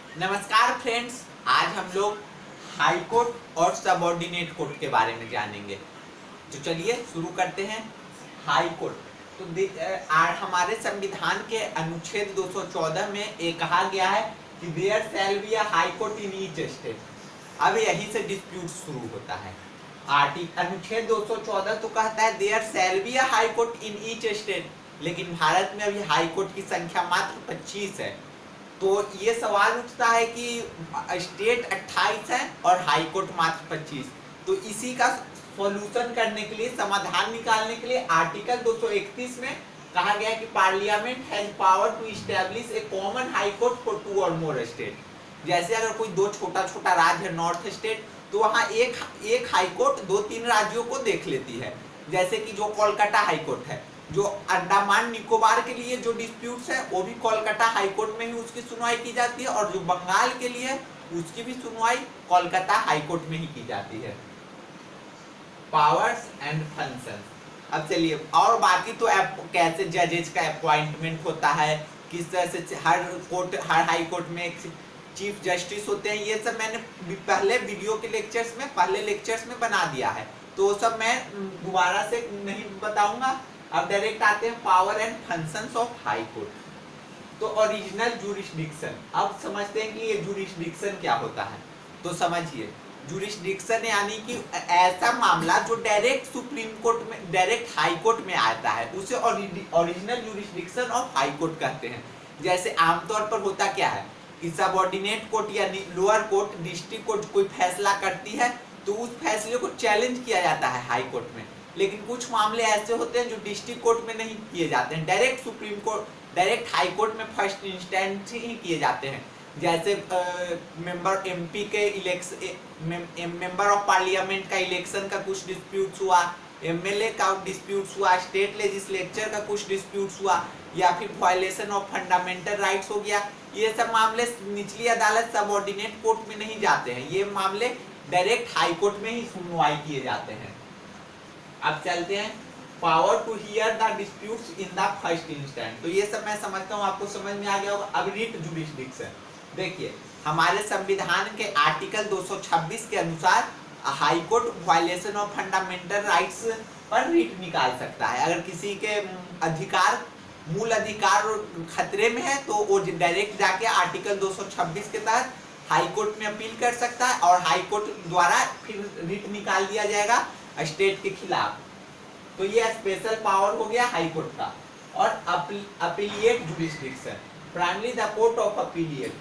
नमस्कार फ्रेंड्स, आज हम लोग हाई कोर्ट और सबऑर्डिनेट कोर्ट के बारे में जानेंगे। तो चलिए शुरू करते हैं। हाई कोर्ट तो हमारे संविधान के अनुच्छेद 214 में ये कहा गया है कि there shall be a high court in each state. अब यहीं से डिस्प्यूट शुरू होता है। अनुच्छेद 214 तो कहता है there shall be a high court in each state, लेकिन भारत में अभी हाई कोर्ट की संख्या मात्र 25 है। तो ये सवाल उठता है कि स्टेट 28 है और हाई कोर्ट मात्र 25। तो इसी का सॉल्यूशन करने के लिए, समाधान निकालने के लिए आर्टिकल 231 में कहा गया कि parliament has power to establish a common high court for 2 और मोर स्टेट। जैसे अगर कोई दो छोटा छोटा राज्य है नॉर्थ स्टेट, तो वहाँ एक हाई कोर्ट 2-3 राज्यों को देख लेती है। जैसे कि जो कोलकाता हाई कोर्ट है, जो अंडमान निकोबार के लिए जो डिस्प्यूट्स है वो भी कोलकाता हाई कोर्ट में ही उसकी सुनवाई की जाती है, और जो बंगाल के लिए उसकी भी सुनवाई कोलकाता हाई कोर्ट में ही की जाती है। Powers and functions. अब चलिए, और बाकी तो कैसे जजेज का अपॉइंटमेंट होता है, किस तरह से हर हाई कोर्ट में एक चीफ जस्टिस होते हैं, ये सब मैंने पहले वीडियो के पहले लेक्चर्स में बना दिया है, तो वो सब मैं दोबारा से नहीं बताऊंगा। अब डायरेक्ट आते हैं power and functions of high court. तो ओरिजिनल जूरिस्डिक्शन, अब समझते हैं कि ये जूरिस्डिक्शन क्या होता है। तो समझिए, जूरिस्डिक्शन यानी कि ऐसा मामला जो डायरेक्ट सुप्रीम कोर्ट में, डायरेक्ट हाई कोर्ट में आता है, उसे original jurisdiction of high court कहते हैं। जैसे आमतौर पर होता क्या है कि सबऑर्डिनेट कोर्ट या लोअर कोर्ट, डिस्ट्रिक्ट कोर्ट कोई फैसला करती है तो उस फैसले को चैलेंज किया जाता है हाई कोर्ट में। लेकिन कुछ मामले ऐसे होते हैं जो डिस्ट्रिक्ट कोर्ट में नहीं किए जाते हैं, direct supreme court, direct high court में फर्स्ट इंस्टेंस ही किए जाते हैं। जैसे मेंबर एमपी के इलेक्शन, मेंबर ऑफ पार्लियामेंट का इलेक्शन का कुछ डिस्प्यूट्स हुआ, एमएलए का डिस्प्यूट्स हुआ, स्टेट लेजिस्लेचर का कुछ डिस्प्यूट्स हुआ, या फिर वायलेशन ऑफ फंडामेंटल राइट्स हो गया। ये सब मामले निचली अदालत सबऑर्डिनेट कोर्ट में नहीं जाते हैं, ये मामले डायरेक्ट हाई कोर्ट में ही सुनवाई किए जाते हैं। अब चलते हैं power to hear the disputes in the first instance. तो ये सब मैं समझता हूँ आपको समझ में आ गया होगा। अब रिट जुरिस्डिक्शन, देखिए हमारे संविधान के आर्टिकल 226 के अनुसार high court violation of fundamental rights पर रिट निकाल सकता है। अगर किसी के अधिकार, मूल अधिकार खतरे में है, तो वो डायरेक्ट जाके आर्टिकल 226 के तहत हाई कोर्ट में अपील कर सकता है, और हाई कोर्ट द्वारा फिर रिट निकाल दिया जाएगा स्टेट के खिलाफ। तो ये स्पेशल पावर हो गया हाई कोर्ट का। और appellate jurisdiction, primary the court of appellate.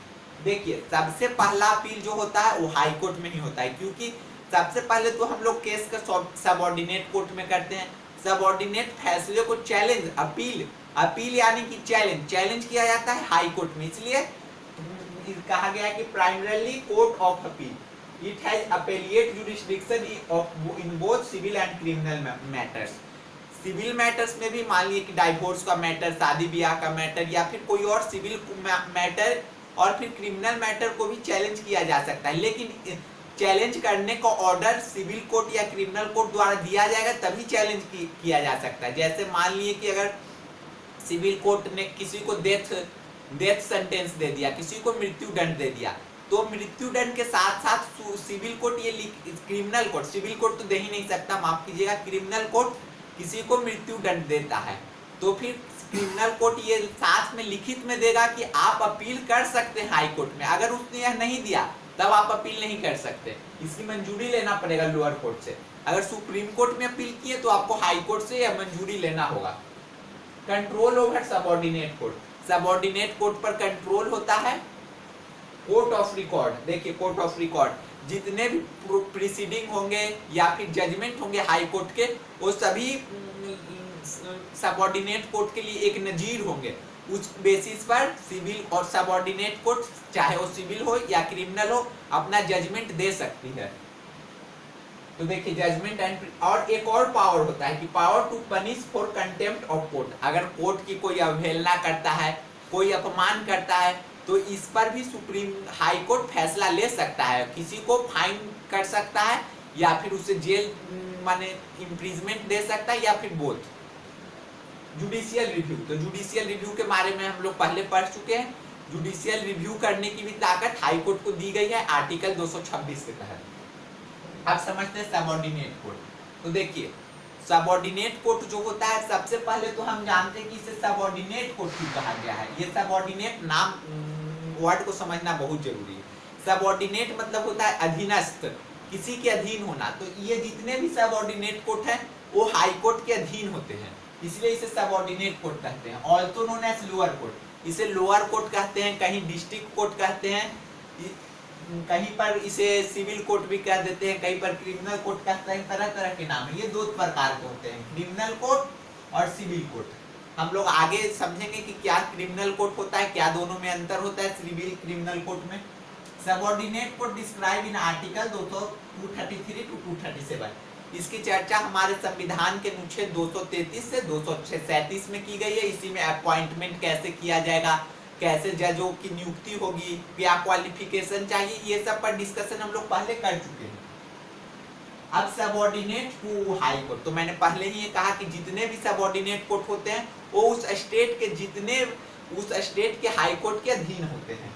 देखिए सबसे पहला अपील जो होता है वो हाई कोर्ट में ही होता है, क्योंकि सबसे पहले तो हम लोग केस का सबऑर्डिनेट कोर्ट में करते हैं। सबऑर्डिनेट फैसले को चैलेंज, अपील यानी कि चैलेंज किया जाता है हाई कोर्ट में, इसलिए कहा गया कि primarily court of appeal, it has appellate jurisdiction in both civil and criminal matters। Civil matters में भी, मान लीजिए कि डाइवोर्स का मैटर, शादी ब्याह का मैटर, या फिर कोई और सिविल मैटर, और फिर क्रिमिनल मैटर को भी चैलेंज किया जा सकता है। लेकिन चैलेंज करने का ऑर्डर सिविल कोर्ट या क्रिमिनल कोर्ट द्वारा दिया जाएगा तभी चैलेंज किया जा सकता है। जैसे मान लीजिए कि अगर सिविल कोर्ट ने किसी को डेथ सेंटेंस दे दिया, किसी को मृत्यु दंड दे दिया, तो मृत्यु दंड के साथ साथ सिविल कोर्ट, ये क्रिमिनल कोर्ट, सिविल कोर्ट तो दे ही नहीं सकता, माफ कीजिएगा, क्रिमिनल कोर्ट किसी को मृत्यु दंड देता है, तो फिर क्रिमिनल कोर्ट ये साथ में लिखित में देगा कि आप अपील कर सकते हैं हाई कोर्ट में। अगर उसने यह नहीं दिया तब आप अपील नहीं कर सकते, इसकी मंजूरी लेना पड़ेगा लोअर कोर्ट से। अगर सुप्रीम कोर्ट में अपील किए तो आपको हाई कोर्ट से यह मंजूरी लेना होगा। Control over subordinate court, subordinate court पर कंट्रोल होता है कोर्ट ऑफ रिकॉर्ड। देखिए कोर्ट ऑफ रिकॉर्ड, जितने भी प्रीसीडिंग होंगे या फिर जजमेंट होंगे हाई कोर्ट के, वो सभी सबऑर्डिनेट कोर्ट के लिए एक नजीर होंगे। उस बेसिस पर सिविल और सबऑर्डिनेट कोर्ट, चाहे वो सिविल हो या क्रिमिनल हो, अपना जजमेंट दे सकती है। तो देखिए जजमेंट एंड, और एक और पावर होता है कि power to punish for contempt of court. अगर कोर्ट की कोई अवहेलना करता है, कोई अपमान करता है, तो इस पर भी सुप्रीम हाई कोर्ट फैसला ले सकता है, किसी को फाइन कर सकता है, या फिर उसे जेल माने इम्प्रिजमेंट दे सकता है, या फिर बोथ। जुडिशियल रिव्यू, तो जुडिशियल रिव्यू के बारे में हम लोग पहले पढ़ चुके हैं। जुडिशियल रिव्यू करने की भी ताकत हाई कोर्ट को दी गई है आर्टिकल 226 के तहत। अब समझते हैं सबऑर्डिनेट कोर्ट। तो देखिए सबऑर्डिनेट कोर्ट जो होता है, सबसे पहले तो हम जानते हैं कि इसे सबऑर्डिनेट कोर्ट क्यों कहा गया है। ये सबऑर्डिनेट नाम वर्ड को समझना बहुत जरूरी है। सबऑर्डिनेट मतलब होता है अधीनस्थ, किसी के अधीन होना। तो ये जितने भी सबऑर्डिनेट कोर्ट हैं वो हाई कोर्ट के अधीन होते हैं, इसलिए इसे सबऑर्डिनेट कोर्ट कहते हैं। Also known as lower court, इसे लोअर कोर्ट कहते हैं, कहीं डिस्ट्रिक्ट कोर्ट कहते हैं, कहीं पर इसे सिविल कोर्ट भी कह देते हैं, कहीं पर क्रिमिनल कोर्ट कहते हैं। तरह तरह के नाम है। ये दो प्रकार के होते हैं, क्रिमिनल कोर्ट और सिविल कोर्ट। हम लोग आगे समझेंगे कि क्या क्रिमिनल कोर्ट होता है, क्या दोनों में अंतर होता है सिविल क्रिमिनल कोर्ट में। Subordinate court describe in article 233 to 237। इसकी चर्चा हमारे संविधान के अनुच्छेद 233 से 237 में की गई है। इसी में अपॉइंटमेंट कैसे किया जाएगा, कैसे जजों की नियुक्ति होगी, क्या क्वालिफिकेशन चाहिए, ये सब पर डिस्कशन हम लोग पहले कर चुके हैं। अब सबऑर्डिनेट टू हाई कोर्ट, तो मैंने पहले ही ये कहा कि जितने भी सबऑर्डिनेट कोर्ट होते हैं वो उस स्टेट के हाई कोर्ट के अधीन होते हैं।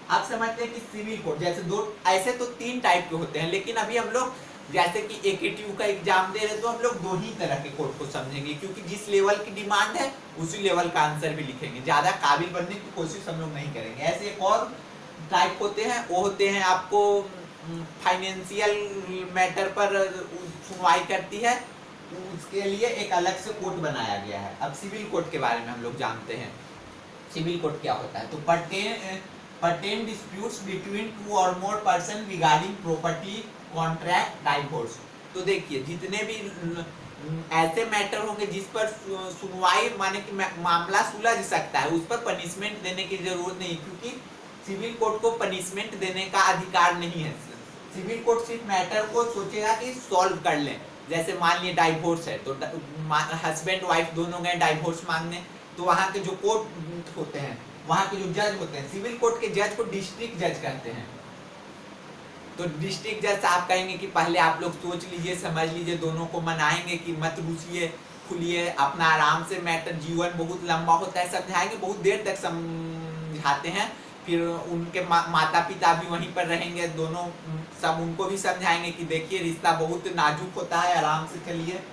अब समझते हैं कि सिविल कोर्ट, जैसे ऐसे तो 3 टाइप के होते हैं, लेकिन अभी हम लोग जैसे कि AKTU का एग्जाम दे रहे तो हम लोग 2 ही तरह के कोर्ट को समझेंगे, क्योंकि जिस लेवल की डिमांड है उसी लेवल का आंसर भी लिखेंगे। ज्यादा काबिल बनने की कोशिश हम लोग नहीं करेंगे। ऐसे एक और टाइप होते हैं, वो होते हैं आपको फाइनेंशियल मैटर पर सुनवाई करती है, उसके लिए एक अलग से कोर्ट बनाया गया है। अब सिविल कोर्ट के बारे में हम लोग जानते हैं। सिविल कोर्ट क्या होता है, तो pertain disputes between 2 or more person regarding property, contract, divorce। तो देखिए जितने भी ऐसे मैटर होंगे जिस पर सुनवाई माने कि मामला सुलझ सकता है, उस पर पनिशमेंट देने की जरूरत नहीं, क्योंकि सिविल कोर्ट को पनिशमेंट देने का अधिकार नहीं है। सिविल कोर्ट सिर्फ मैटर को सोचेगा कि सॉल्व कर लें। जैसे मान लिए डाइवोर्स है, तो हस्बैंड वाइफ दोनों गए डाइवोर्स मांगने, तो वहाँ के जो कोर्ट होते हैं, वहाँ के जो जज होते हैं, सिविल कोर्ट के जज को डिस्ट्रिक्ट जज कहते हैं। तो डिस्ट्रिक्ट जज साहब कहेंगे कि पहले आप लोग सोच लीजिए, समझ लीजिए, दोनों को मनाएंगे कि मत रुसिए, खुलिए, अपना आराम से मैटर, जीवन बहुत लंबा होता है, समझाएंगे, बहुत देर तक समझाते हैं। फिर उनके माता पिता भी वहीं पर रहेंगे, दोनों सब उनको भी समझाएंगे कि देखिए रिश्ता बहुत नाजुक होता है, आराम से चलिए,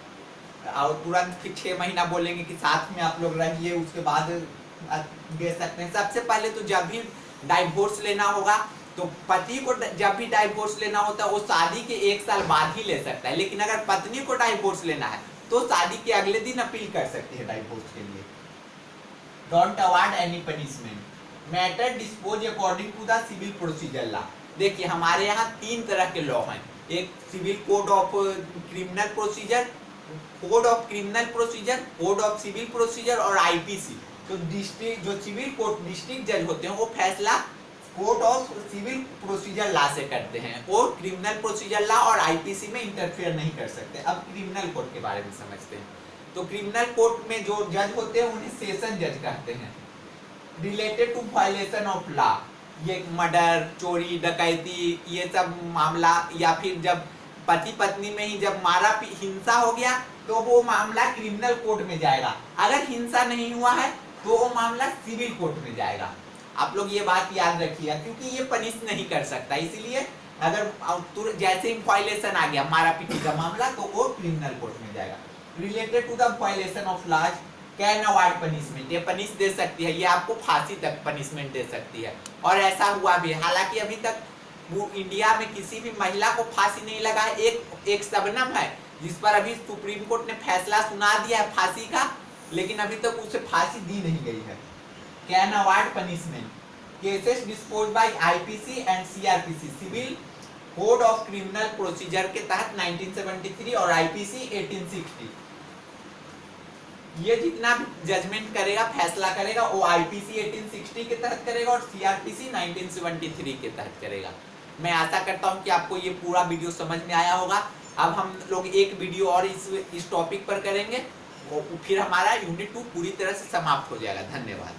और तुरंत फिर 6 महीना बोलेंगे कि साथ में आप लोग रहिए, उसके बाद दे सकते हैं। सबसे पहले तो जब भी डाइवोर्स लेना होगा, तो पति को जब भी डाइवोर्स लेना होता है वो शादी के 1 साल बाद ही ले सकता है, लेकिन अगर पत्नी को डाइवोर्स लेना है तो शादी के अगले दिन अपील कर सकती है डाइवोर्स के लिए। Don't award any punishment, matter dispose according to the civil procedure law. देखिए हमारे यहाँ 3 तरह के लॉ हैं, एक civil code of criminal procedure, code of criminal procedure, code of civil procedure और IPC। तो डिस्ट्रिक्ट जो सिविल कोर्ट डिस्ट्रिक्ट जज होते हैं वो फैसला court of civil procedure law से करते हैं, वो क्रिमिनल प्रोसीजर लॉ और IPC में इंटरफेयर नहीं कर सकते। अब क्रिमिनल कोर्ट के बारे में समझते हैं। तो क्रिमिनल कोर्ट में जो जज होते हैं उन्हें सेशन जज कहते हैं। Related to violation of law, ये मर्डर, चोरी, डकैती, ये सब मामला, या फिर जब पति पत्नी में ही जब हिंसा हो गया तो वो मामला क्रिमिनल कोर्ट में जाएगा। अगर हिंसा नहीं हुआ है तो वो मामला सिविल कोर्ट में जाएगा। आप लोग ये बात याद रखिएगा, क्योंकि ये पनिश नहीं कर सकता, इसीलिए अगर जैसे ही वायलेशन आ गया, मारा पीटी का मामला, तो वो क्रिमिनल कोर्ट में जाएगा। Related to the violation of laws can award punishment, ये पनिश दे सकती है, ये आपको फांसी तक पनिशमेंट दे सकती है, और ऐसा हुआ भी। हालांकि अभी तक वो इंडिया में किसी भी महिला को फांसी नहीं लगा है। एक शबनम है जिस पर अभी सुप्रीम कोर्ट ने फैसला सुना दिया है फांसी का, लेकिन अभी तक उसे फांसी दी नहीं गई है। Can award punishment, cases dispose by IPC and CRPC, civil code of criminal procedure के तहत 1973 और IPC 1860। ये जितना भी जजमेंट करेगा, फैसला करेगा, वो IPC 1860 के तहत करेगा और CRPC 1973 के तहत करेगा। मैं आशा करता हूं कि आपको ये पूरा वीडियो समझ में आया होगा। अब हम लोग एक वीडियो और इस टॉपिक पर करेंगे, फिर हमारा यूनिट 2 पूरी तरह से समाप्त हो जाएगा। धन्यवाद।